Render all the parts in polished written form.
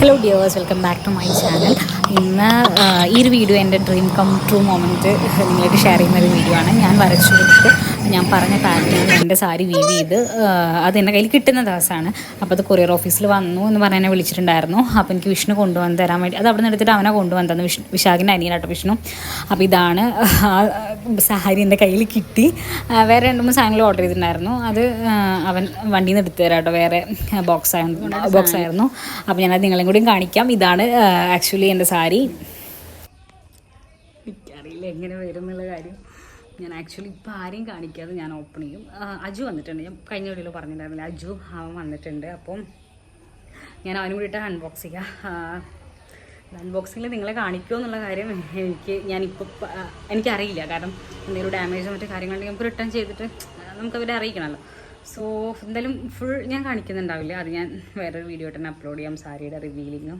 Hello dears, welcome back to my channel. ഇന്ന് ഈ ഒരു വീഡിയോ എൻ്റെ ഡ്രീം കം ട്രൂ മൊമെൻറ്റ് നിങ്ങളായിട്ട് ഷെയർ ചെയ്യുന്ന ഒരു വീഡിയോ ആണ്. ഞാൻ വരച്ചു കൊടുത്ത് ഞാൻ പറഞ്ഞ പാറ്റേണിൽ എൻ്റെ സാരി വീവ് ചെയ്ത് അത് എൻ്റെ കയ്യിൽ കിട്ടുന്ന ദിവസമാണ്. അപ്പോൾ അത് കൊറിയർ ഓഫീസിൽ വന്നു എന്ന് പറഞ്ഞ് എന്നെ വിളിച്ചിട്ടുണ്ടായിരുന്നു. അപ്പോൾ എനിക്ക് വിഷ്ണു കൊണ്ടുവന്ന് തരാൻ വേണ്ടി അത് അവിടെ നിന്ന് എടുത്തിട്ട് അവനെ കൊണ്ടുവന്ന് തന്നു. വിശാഖിൻ്റെ അനിയനാട്ടോ വിഷ്ണു. അപ്പോൾ ഇതാണ് സാരി എൻ്റെ കയ്യിൽ കിട്ടി. വേറെ 2-3 സാധനങ്ങൾ ഓർഡർ ചെയ്തിട്ടുണ്ടായിരുന്നു. അത് അവൻ വണ്ടിയിൽ നിന്ന് എടുത്തു തരാം കേട്ടോ. വേറെ ബോക്സ് ആയിരുന്നു. അപ്പോൾ ഞാനത് നിങ്ങളെയും കൂടിയും കാണിക്കാം. ഇതാണ് ആക്ച്വലി എൻ്റെ സാരി. എനിക്കറിയില്ല എങ്ങനെ വരും എന്നുള്ള കാര്യം. ഞാൻ ആക്ച്വലി ഇപ്പോൾ ആരെയും കാണിക്കാതെ ഞാൻ ഓപ്പൺ ചെയ്യും. അജു വന്നിട്ടുണ്ട്. ഞാൻ കഴിഞ്ഞ വീഡിയോയിൽ പറഞ്ഞിട്ടുണ്ടായിരുന്നില്ല, അജു അവൻ വന്നിട്ടുണ്ട്. അപ്പം ഞാൻ അവനും കൂടിയിട്ട് അൺബോക്സ് ചെയ്യാം. അൺബോക്സിങ്ങിൽ നിങ്ങളെ കാണിക്കുമോ എന്നുള്ള കാര്യം എനിക്കറിയില്ല. കാരണം എന്തെങ്കിലും ഡാമേജോ മറ്റു കാര്യങ്ങളുണ്ടെങ്കിൽ നമുക്ക് റിട്ടേൺ ചെയ്തിട്ട് നമുക്കവരെ അറിയിക്കണമല്ലോ. സോ എന്തായാലും ഫുൾ ഞാൻ കാണിക്കുന്നുണ്ടാവില്ല. അത് ഞാൻ വേറൊരു വീഡിയോ തന്നെ അപ്ലോഡ് ചെയ്യാം. സാരിയുടെ റിവീലിങ്ങും.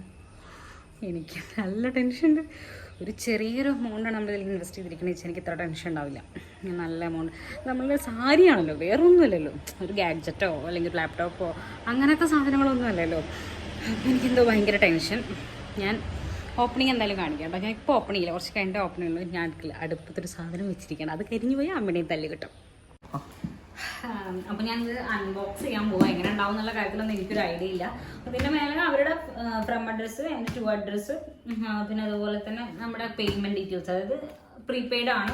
എനിക്ക് നല്ല ടെൻഷനുണ്ട്. ഒരു ചെറിയൊരു എമൗണ്ടാണ് നമ്മളിതിൽ ഇൻവെസ്റ്റ് ചെയ്തിരിക്കുന്നത് വെച്ചാൽ എനിക്ക് ഇത്ര ടെൻഷൻ ഉണ്ടാവില്ല. നല്ല എമൗണ്ട് നമ്മളുടെ സാരിയാണല്ലോ, വേറൊന്നുമല്ലല്ലോ. ഒരു ഗാഡ്ജറ്റോ അല്ലെങ്കിൽ ലാപ്ടോപ്പോ അങ്ങനത്തെ സാധനങ്ങളൊന്നും അല്ലല്ലോ. എനിക്കെന്തോ ഭയങ്കര ടെൻഷൻ. ഞാൻ ഓപ്പണിങ് എന്തായാലും കാണിക്കാം കേട്ടോ. ഞാൻ ഇപ്പോൾ ഓപ്പൺ ചെയ്യില്ല, കുറച്ച് കഴിഞ്ഞിട്ട് ഓപ്പൺ ചെയ്യുള്ളൂ. ഞാൻ അടുപ്പത്തൊരു സാധനം വെച്ചിരിക്കണം. അത് കരിഞ്ഞു പോയി അമ്മേനെയും തല്ല് കിട്ടും. അപ്പോൾ ഞാനിത് അൺബോക്സ് ചെയ്യാൻ പോവാം. എങ്ങനെ ഉണ്ടാവും എന്നുള്ള കാര്യത്തിലൊന്നും എനിക്കൊരു ഐഡിയ ഇല്ല. അതിൻ്റെ മേലെ അവരുടെ ഫ്രം അഡ്രസ്സ്, എൻ്റെ ടു അഡ്രസ്സ്, പിന്നെ അതുപോലെ തന്നെ നമ്മുടെ പേയ്മെൻറ്റ് ഡീറ്റെയിൽസ്. അതായത് പ്രീപെയ്ഡ് ആണ്,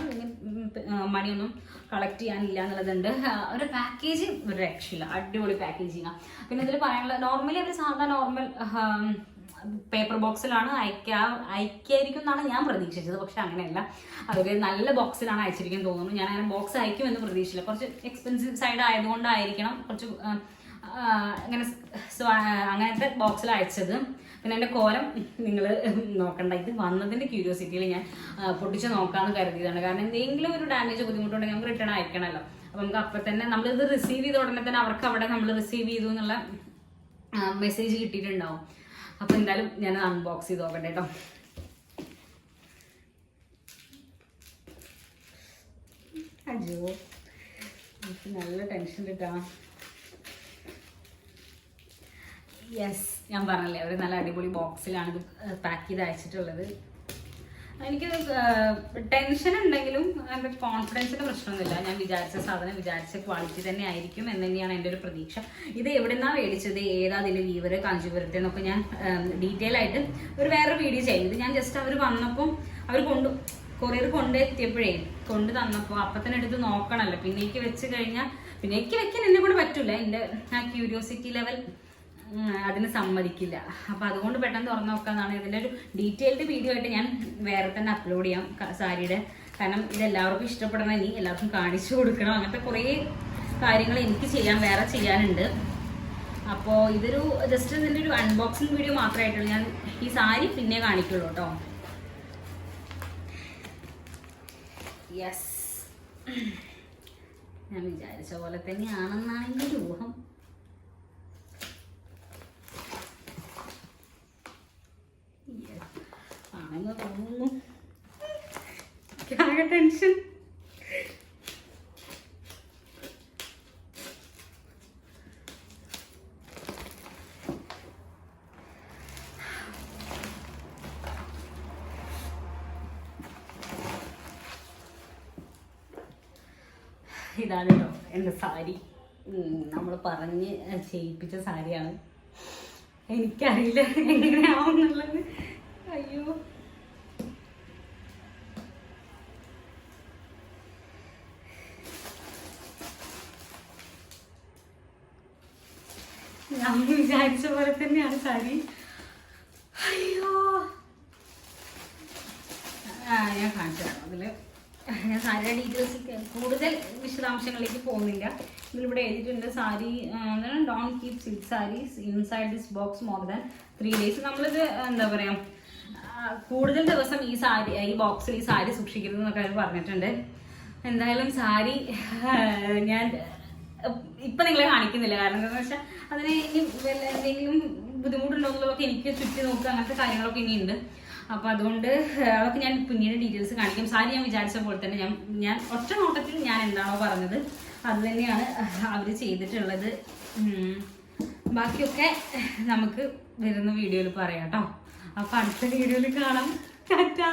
മണിയൊന്നും കളക്ട് ചെയ്യാനില്ല എന്നുള്ളതുണ്ട്. ഒരു പാക്കേജ് ഒരു രക്ഷയില്ല, അടിപൊളി പാക്കേജിങ്ങാണ്. പിന്നെ ഇതിൽ പറയാനുള്ള നോർമലി അവർ സാധാരണ നോർമൽ പേപ്പർ ബോക്സിലാണ് അയക്കായിരിക്കും എന്നാണ് ഞാൻ പ്രതീക്ഷിച്ചത്. പക്ഷെ അങ്ങനെയല്ല, അവർ നല്ല ബോക്സിലാണ് അയച്ചിരിക്കും തോന്നുന്നു. ഞാൻ അങ്ങനെ ബോക്സ് അയക്കുമെന്ന് പ്രതീക്ഷിച്ചില്ല. കുറച്ച് എക്സ്പെൻസീവ് സൈഡ് ആയതുകൊണ്ടായിരിക്കണം കുറച്ച് അങ്ങനത്തെ ബോക്സിൽ അയച്ചത്. പിന്നെ എൻ്റെ കോലം നിങ്ങൾ നോക്കണ്ട. ഇത് വന്നതിൻ്റെ ക്യൂരിയോസിറ്റിയിൽ ഞാൻ പൊട്ടിച്ച് നോക്കാമെന്ന് കരുതിയതാണ്. കാരണം എന്തെങ്കിലും ഒരു ഡാമേജ് ബുദ്ധിമുട്ടുണ്ടെങ്കിൽ നമുക്ക് റിട്ടേൺ അയക്കണമല്ലോ. അപ്പോൾ നമുക്ക് അപ്പം തന്നെ നമ്മളിത് റിസീവ് ചെയ്ത ഉടനെ തന്നെ അവർക്ക് അവിടെ നമ്മൾ റിസീവ് ചെയ്തു എന്നുള്ള മെസ്സേജ് കിട്ടിയിട്ടുണ്ടാവും. അപ്പോൾ എന്തായാലും ഞാൻ അൺബോക്സ് ചെയ്ത് നോക്കട്ടെ കേട്ടോ. അയ്യോ, എനിക്ക് നല്ല ടെൻഷൻ കിട്ടാ. യെസ്, ഞാൻ പറഞ്ഞല്ലേ അവർ നല്ല അടിപൊളി ബോക്സിലാണ് ഇത് പാക്ക് ചെയ്ത് അയച്ചിട്ടുള്ളത്. എനിക്ക് ടെൻഷൻ ഉണ്ടെങ്കിലും എൻ്റെ കോൺഫിഡൻസിൻ്റെ പ്രശ്നമൊന്നുമില്ല. ഞാൻ വിചാരിച്ച സാധനം വിചാരിച്ച ക്വാളിറ്റി തന്നെ ആയിരിക്കും എന്ന് തന്നെയാണ് എൻ്റെ ഒരു പ്രതീക്ഷ. ഇത് എവിടെ നിന്നാണ് മേടിച്ചത്, ഏതാ അതിൻ്റെ വീവർ, കാഞ്ചീപുരത്തെ എന്നൊക്കെ ഞാൻ ഡീറ്റെയിൽ ആയിട്ട് ഒരു വേറെ വീഡിയോ ചെയ്യുന്നത്. ഞാൻ ജസ്റ്റ് അവർ വന്നപ്പോൾ അവർ കൊറിയർ കൊണ്ടെത്തിയപ്പോഴേ കൊണ്ട് തന്നപ്പോൾ അപ്പം തന്നെ എടുത്ത് നോക്കണമല്ലോ. പിന്നേക്ക് വെച്ച് കഴിഞ്ഞാൽ പിന്നേക്ക് വെക്കാൻ എന്നെ കൂടെ പറ്റില്ല. എൻ്റെ ആ ക്യൂരിയോസിറ്റി ലെവൽ അതിന് സമ്മതിക്കില്ല. അപ്പോൾ അതുകൊണ്ട് പെട്ടെന്ന് തുറന്നു നോക്കാന്നാണ്. ഇതിൻ്റെ ഒരു ഡീറ്റെയിൽഡ് വീഡിയോ ആയിട്ട് ഞാൻ വേറെ തന്നെ അപ്ലോഡ് ചെയ്യാം സാരിയുടെ. കാരണം ഇതെല്ലാവർക്കും ഇഷ്ടപ്പെടണം, ഇനി എല്ലാവർക്കും കാണിച്ചു കൊടുക്കണം. അങ്ങനത്തെ കുറേ കാര്യങ്ങൾ എനിക്ക് വേറെ ചെയ്യാനുണ്ട്. അപ്പോൾ ഇതൊരു ജസ്റ്റ് ഇതിൻ്റെ ഒരു അൺബോക്സിങ് വീഡിയോ മാത്രമായിട്ടുള്ളൂ. ഞാൻ ഈ സാരി പിന്നെ കാണിക്കുള്ളൂ കേട്ടോ. യെസ്, ഞാൻ വിചാരിച്ച പോലെ തന്നെയാണെന്നാണ് എൻ്റെ ഒരു ഊഹം. ആണെന്ന് തോന്നുന്നു. ആകെ ടെൻഷൻ. ഇതാണ് കേട്ടോ എൻ്റെ സാരി. നമ്മൾ പറഞ്ഞ് ചെയ്യിപ്പിച്ച സാരിയാണ്. എനിക്കറിയില്ല എങ്ങനെയാവുന്നുള്ളത്. അയ്യോ, ഞാൻ വിചാരിച്ച പോലെ തന്നെയാണ് സാരി. അയ്യോ, ഞാൻ കാണിച്ചു തരാം. അതിൽ ഞാൻ സാരിയുടെ ഡീറ്റെയിൽസ് കൂടുതൽ വിശദാംശങ്ങളിലേക്ക് പോകുന്നില്ല. ഇതിലിവിടെ എഴുതിയിട്ടുണ്ട് sari don't keep silk saris inside this box more than 3 days. നമ്മളിത് എന്താ പറയുക, കൂടുതൽ ദിവസം ഈ ബോക്സിൽ ഈ സാരി സൂക്ഷിക്കരുത് എന്നൊക്കെ അവർ പറഞ്ഞിട്ടുണ്ട്. എന്തായാലും സാരി ഞാൻ ഇപ്പം നിങ്ങളെ കാണിക്കുന്നില്ല. കാരണം എന്താണെന്ന് വെച്ചാൽ അതിന് ഇനി എന്തെങ്കിലും ബുദ്ധിമുട്ടുണ്ടോ എന്നുള്ളതൊക്കെ എനിക്ക് ചുറ്റി നോക്കുക, അങ്ങനത്തെ കാര്യങ്ങളൊക്കെ ഇനിയുണ്ട്. അപ്പോൾ അതുകൊണ്ട് അതൊക്കെ ഞാൻ പിന്നീട് ഡീറ്റെയിൽസ് കാണിക്കും. സാരി ഞാൻ വിചാരിച്ച പോലെ തന്നെ ഞാൻ ഒറ്റ നോട്ടത്തിൽ ഞാൻ എന്താണോ പറഞ്ഞത് അത് തന്നെയാണ് അവർ ചെയ്തിട്ടുള്ളത്. ബാക്കിയൊക്കെ നമുക്ക് വരുന്ന വീഡിയോയിൽ പറയാം കേട്ടോ. അപ്പൊ അടുത്ത വീഡിയോയിൽ കാണാം. ടാറ്റാ.